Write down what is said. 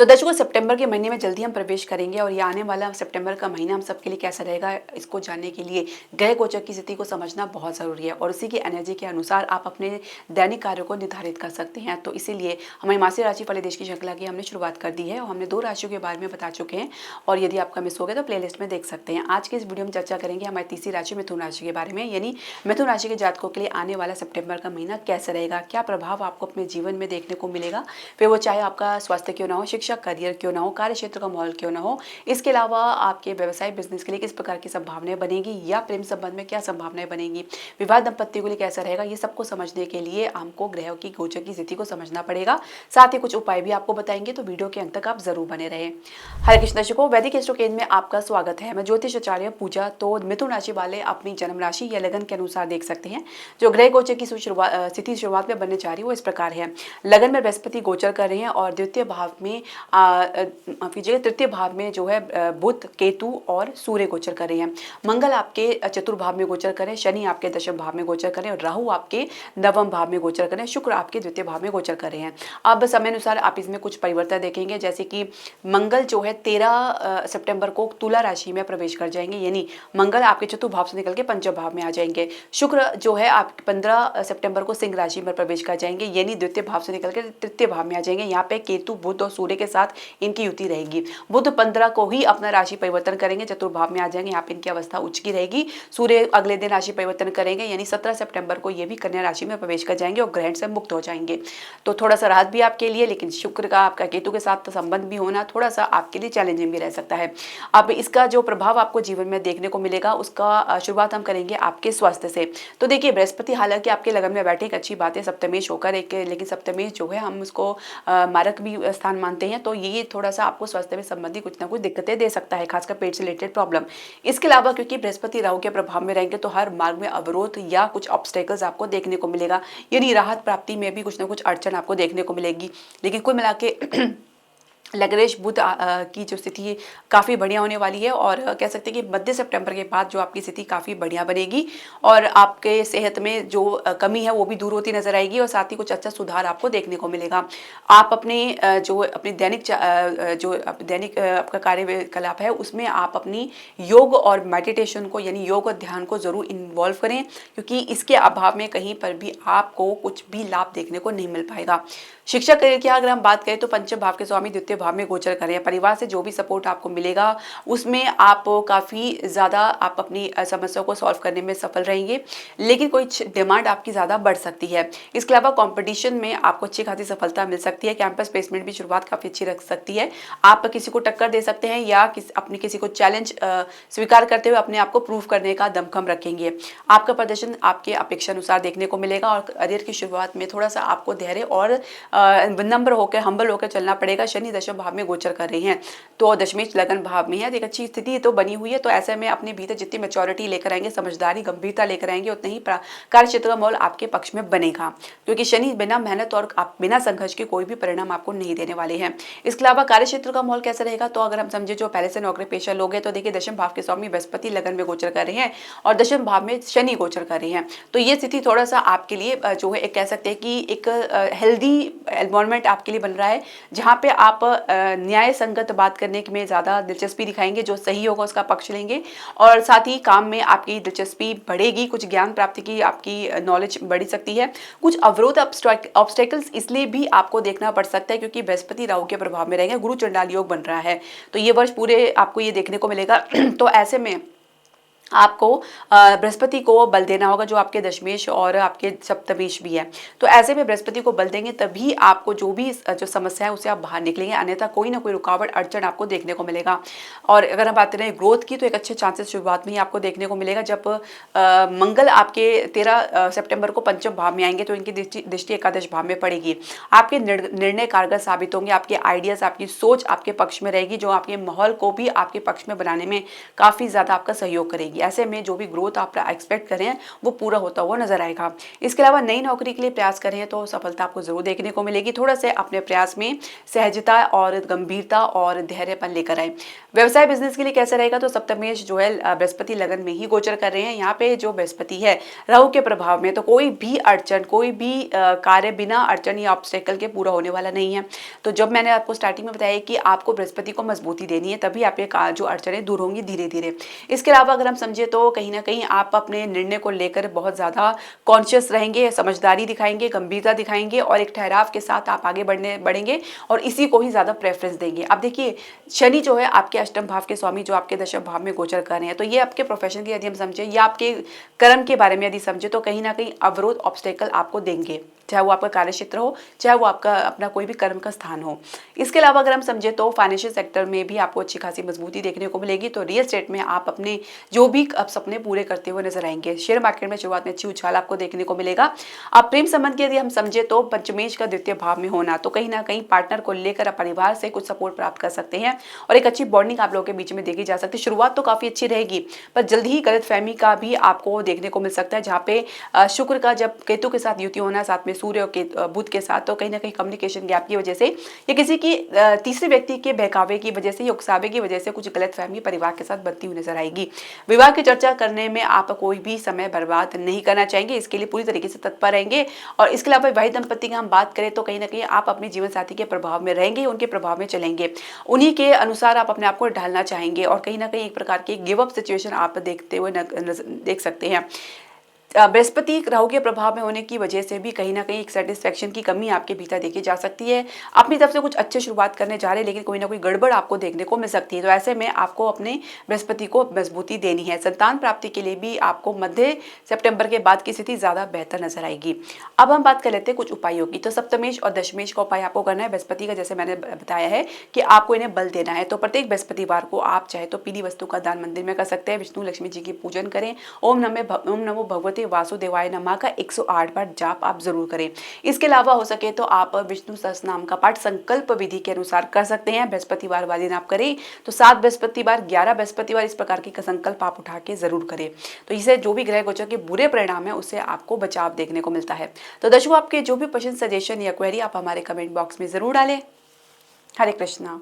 तो दर्शकों, सितंबर के महीने में जल्दी हम प्रवेश करेंगे और ये आने वाला सितंबर का महीना हम सबके लिए कैसा रहेगा, इसको जानने के लिए ग्रह गोचर की स्थिति को समझना बहुत ज़रूरी है और उसी की एनर्जी के अनुसार आप अपने दैनिक कार्यों को निर्धारित कर सकते हैं। तो इसीलिए हमारी मासिक राशि फल देश की श्रृंखला की हमने शुरुआत कर दी है और हमने 2 राशियों के बारे में बता चुके हैं और यदि आपका मिस हो गया तो प्लेलिस्ट में देख सकते हैं। आज के इस वीडियो में चर्चा करेंगे हमारी तीसरी राशि मिथुन राशि के बारे में, यानी मिथुन राशि के जातकों के लिए आने वाला सितंबर का महीना कैसे रहेगा, क्या प्रभाव आपको अपने जीवन में देखने को मिलेगा, फिर वो चाहे आपका स्वास्थ्य क्यों ना हो, शिक्षा करियर क्यों ना हो, कार्य क्षेत्र का माहौल क्यों ना हो, इसके अलावा आपके व्यवसाय बिजनेस के लिए किस प्रकार की संभावनाएं बनेगी या प्रेम संबंध में क्या संभावनाएं बनेगी, विवाह दंपत्ति के लिए कैसा रहेगा, ये सबको समझने के लिए हमको ग्रहों की गोचर की स्थिति को समझना पड़ेगा। साथ ही कुछ उपाय भी आपको बताएंगे, तो वीडियो के अंत तक आप जरूर बने रहे। हरे कृष्ण दर्शकों, वैदिक एस्ट्रो केंद्र में आपका स्वागत है। मैं ज्योतिष आचार्य पूजा। तो मिथुन राशि वाले अपनी जन्म राशि या लगन के अनुसार देख सकते हैं। जो ग्रह गोचर की स्थिति शुरुआत में बनने जा रही है वो इस प्रकार है। लगन में बृहस्पति गोचर कर रहे हैं और द्वितीय भाव में तृतीय भाव में जो है बुध, केतु और सूर्य गोचर कर रहे हैं। मंगल आपके चतुर्थ भाव में गोचर करें, शनि आपके दशम भाव में गोचर करें और राहु आपके नवम भाव में गोचर करें, शुक्र आपके द्वितीय भाव में गोचर कर रहे हैं। अब समय अनुसार आप इसमें कुछ परिवर्तन देखेंगे, जैसे कि मंगल जो है 13 सितंबर को तुला राशि में प्रवेश कर जाएंगे, यानी मंगल आपके चतुर्थ भाव से निकल के पंचम भाव में आ जाएंगे। शुक्र जो है आप 15 सितंबर को सिंह राशि में प्रवेश कर जाएंगे, यानी द्वितीय भाव से निकल के तृतीय भाव में आ जाएंगे। यहाँ पे केतु, बुध और सूर्य के साथ इनकी युति रहेगी। बुध 15 को ही अपना राशि परिवर्तन करेंगे, चतुर्थ भाव में आ जाएंगे, यहाँ पे इनकी अवस्था उच्च की रहेगी। सूर्य अगले दिन राशि परिवर्तन करेंगे, यानी 17 सितंबर को ये भी कन्या राशि में प्रवेश कर जाएंगे और ग्रहण से मुक्त हो जाएंगे। तो थोड़ा सा राहत भी आपके लिए, लेकिन शुक्र का आपका केतु के साथ संबंध भी होना थोड़ा सा आपके लिए चैलेंजिंग भी रह सकता है। अब इसका जो प्रभाव आपको जीवन में देखने को मिलेगा उसका शुरुआत हम करेंगे आपके स्वास्थ्य से। तो देखिए, बृहस्पति हालांकि आपके लगन में बैठे एक अच्छी बात है, सप्तमेश होकर एक, लेकिन सप्तमेश जो है हम उसको मारक भी स्थान मानते हैं, तो ये थोड़ा सा आपको स्वास्थ्य में संबंधी कुछ ना कुछ दिक्कतें दे सकता है, खासकर पेट से रिलेटेड प्रॉब्लम। इसके अलावा क्योंकि बृहस्पति राहु के प्रभाव में रहेंगे तो हर मार्ग में अवरोध या कुछ ऑब्स्टेकल्स आपको देखने को मिलेगा, यानी राहत प्राप्ति में भी कुछ ना कुछ अड़चन आपको देखने को मिलेगी। लेकिन कुल मिला के लग्नेश बुध की जो स्थिति काफ़ी बढ़िया होने वाली है और कह सकते हैं कि मध्य सितंबर के बाद जो आपकी स्थिति काफ़ी बढ़िया बनेगी और आपके सेहत में जो कमी है वो भी दूर होती नजर आएगी और साथ ही कुछ अच्छा सुधार आपको देखने को मिलेगा। आप अपने अपनी दैनिक आपका कार्यकलाप है उसमें आप अपनी योग और मेडिटेशन को, यानी योग और ध्यान को ज़रूर इन्वॉल्व करें, क्योंकि इसके अभाव में कहीं पर भी आपको कुछ भी लाभ देखने को नहीं मिल पाएगा। शिक्षा करियर की अगर हम बात करें तो पंचम भाव के स्वामी द्वितीय भाव में गोचर करें। परिवार से जो भी सपोर्ट आपको मिलेगा उसमें आप काफ़ी ज़्यादा आप अपनी समस्याओं को सॉल्व करने में सफल रहेंगे, लेकिन कोई डिमांड आपकी ज़्यादा बढ़ सकती है। इसके अलावा कंपटीशन में आपको अच्छी खासी सफलता मिल सकती है। कैंपस प्लेसमेंट भी शुरुआत काफ़ी अच्छी रख सकती है। आप किसी को टक्कर दे सकते हैं या अपने किसी को चैलेंज स्वीकार करते हुए अपने आप को प्रूव करने का दमखम रखेंगे। आपका प्रदर्शन आपके अपेक्षा अनुसार देखने को मिलेगा और करियर की शुरुआत में थोड़ा सा आपको धैर्य और नम्र होकर, हम्बल होकर चलना पड़ेगा। शनि दशम भाव में गोचर कर रहे हैं तो दशमेश लगन भाव में है, एक अच्छी स्थिति तो बनी हुई है। तो ऐसे में अपने भीतर जितनी मैच्योरिटी लेकर आएंगे, समझदारी गंभीरता लेकर आएंगे, उतने ही कार्य क्षेत्र का माहौल आपके पक्ष में बनेगा, क्योंकि शनि बिना मेहनत और बिना संघर्ष के कोई भी परिणाम आपको नहीं देने वाले हैं। इसके अलावा कार्य क्षेत्र का माहौल कैसा रहेगा, तो अगर हम समझे जो पहले से नौकरी पेशा लोग हैं तो देखिए दशम भाव के स्वामी बृहस्पति लगन में गोचर कर रहे हैं और दशम भाव में शनि गोचर कर रहे हैं। तो ये स्थिति थोड़ा सा आपके लिए जो है एक कह सकते हैं कि एक हेल्दी एनवायरनमेंट आपके लिए बन रहा है, जहाँ पे आप न्याय संगत बात करने में ज़्यादा दिलचस्पी दिखाएंगे, जो सही होगा उसका पक्ष लेंगे और साथ ही काम में आपकी दिलचस्पी बढ़ेगी, कुछ ज्ञान प्राप्ति की आपकी नॉलेज बढ़ सकती है। कुछ अवरोध ऑब्स्टेकल्स इसलिए भी आपको देखना पड़ सकता है क्योंकि बृहस्पति राहु के प्रभाव में रहेंगे, गुरु चंडाल योग बन रहा है, तो ये वर्ष पूरे आपको ये देखने को मिलेगा। तो ऐसे में आपको बृहस्पति को बल देना होगा, जो आपके दशमेश और आपके सप्तमेश भी है। तो ऐसे में बृहस्पति को बल देंगे तभी आपको जो भी जो समस्या है उससे आप बाहर निकलेंगे, अन्यथा कोई ना कोई रुकावट अड़चन आपको देखने को मिलेगा। और अगर हम बात करें ग्रोथ की, तो एक अच्छे चांसेस शुरुआत में ही आपको देखने को मिलेगा। जब मंगल आपके 13 सितंबर को पंचम भाव में आएंगे तो इनकी दृष्टि एकादश भाव में पड़ेगी। आपके निर्णय कारगर साबित होंगे, आपके आइडियाज, आपकी सोच आपके पक्ष में रहेगी, जो आपके माहौल को भी आपके पक्ष में बनाने में काफ़ी ज़्यादा आपका सहयोग करेगी। जाएगी। ऐसे में जो भी ग्रोथ आप एक्सपेक्ट कर रहे हैं वो पूरा होता हुआ नजर आएगा। इसके अलावा नई नौकरी के लिए प्रयास करें तो सफलता आपको जरूर देखने को मिलेगी। थोड़ा सा अपने प्रयास में सहजता और गंभीरता और धैर्यपन लेकर आए। व्यवसाय बिजनेस के लिए कैसा रहेगा, तो सप्तमेश जो है बृहस्पति लगन में ही गोचर कर रहे हैं। यहाँ पे जो बृहस्पति है राहु के प्रभाव में, तो कोई भी अड़चन, कोई भी कार्य बिना अड़चन या ऑब्स्टेकल के पूरा होने वाला नहीं है। तो जब मैंने आपको स्टार्टिंग में बताया कि आपको बृहस्पति को मजबूती देनी है, तभी आपके जो अड़चनें दूर होंगी धीरे धीरे। इसके अलावा अगर हम समझे तो कहीं ना कहीं आप अपने निर्णय को लेकर बहुत ज़्यादा कॉन्शियस रहेंगे, समझदारी दिखाएंगे, गंभीरता दिखाएंगे और एक ठहराव के साथ आप आगे बढ़ेंगे और इसी को ही ज़्यादा प्रेफरेंस देंगे। अब देखिए शनि जो है आपके अष्टम भाव के स्वामी जो आपके दशम भाव में गोचर कर रहे हैं, तो ये आपके प्रोफेशन की यदि हम समझे या आपके कर्म के बारे में यदि समझे तो कहीं ना कहीं अवरोध ऑब्स्टेकल आपको देंगे, चाहे वो आपका कार्य क्षेत्र हो, चाहे वो आपका अपना कोई भी कर्म का स्थान हो। इसके अलावा अगर हम समझे तो फाइनेंशियल सेक्टर में भी आपको अच्छी खासी मजबूती देखने को मिलेगी। तो रियल एस्टेट में आप अपने जो भी अब सपने पूरे करते हुए नजर आएंगे। शेयर मार्केट में शुरुआत में अच्छी उछाल आपको देखने को मिलेगा। अब प्रेम संबंध की यदि हम समझे तो पंचमेश का द्वितीय भाव में होना, तो कहीं ना कहीं पार्टनर को लेकर परिवार से कुछ सपोर्ट प्राप्त कर सकते हैं और एक अच्छी बॉन्डिंग आप लोगों के बीच में देखी जा सकती है। शुरुआत तो काफी अच्छी रहेगी पर जल्द ही गलतफहमी का भी आपको देखने को मिल सकता है, जहाँ पे शुक्र का जब केतु के साथ युति होना, साथ में सूर्य और बुध के साथ, तो कहीं ना कहीं कम्युनिकेशन गैप की वजह से या किसी की तीसरे व्यक्ति के बहकावे की वजह से या उकसावे की वजह से कुछ गलतफहमी परिवार के साथ बनती हुई नजर आएगी। विवाह की चर्चा करने में आप कोई भी समय बर्बाद नहीं करना चाहेंगे, इसके लिए पूरी तरीके से तत्पर रहेंगे। और इसके अलावा विवाहित दंपति की हम बात करें तो कहीं ना कहीं आप अपने जीवन साथी के प्रभाव में रहेंगे, उनके प्रभाव में चलेंगे, उन्हीं के अनुसार आप अपने आप को ढालना चाहेंगे और कहीं ना कहीं एक प्रकार की गिव अप सिचुएशन आप देखते हुए देख सकते हैं। बृहस्पति राहु के प्रभाव में होने की वजह से भी कहीं ना कहीं एक सेटिस्फेक्शन की कमी आपके भीतर देखी जा सकती है। अपनी तरफ से कुछ अच्छे शुरुआत करने जा रहे हैं लेकिन कोई ना कोई गड़बड़ आपको देखने को मिल सकती है। तो ऐसे में आपको अपने बृहस्पति को मजबूती देनी है। संतान प्राप्ति के लिए भी आपको मध्य सितंबर के बाद की स्थिति ज्यादा बेहतर नजर आएगी। अब हम बात कर लेते हैं कुछ उपायों की। तो सप्तमेश और दशमेश का उपाय आपको करना है बृहस्पति का, जैसे मैंने बताया है कि आपको इन्हें बल देना है। तो प्रत्येक बृहस्पतिवार को आप चाहे तो पीली वस्तु का दान मंदिर में कर सकते हैं। विष्णु लक्ष्मी जी की पूजन करें। ओम नमो भगवते वासुदेवाय नमः का 108 बार जाप आप जरूर करें। इसके अलावा हो सके तो आप विष्णु सहस्त्रनाम का पाठ संकल्प विधि के अनुसार कर सकते हैं। बृहस्पतिवार वाले दिन आप करें तो 7 बृहस्पतिवार, 11 बृहस्पतिवार इस प्रकार की संकल्प आप उठा के जरूर करें। तो इससे जो भी ग्रह गोचर के बुरे परिणाम है उससे आपको बचाव देखने को मिलता है। तो दर्शकों आपके जो भी प्रश्न, सजेशन या क्वेरी आप हमारे कमेंट बॉक्स में जरूर डालें। हरे कृष्णा।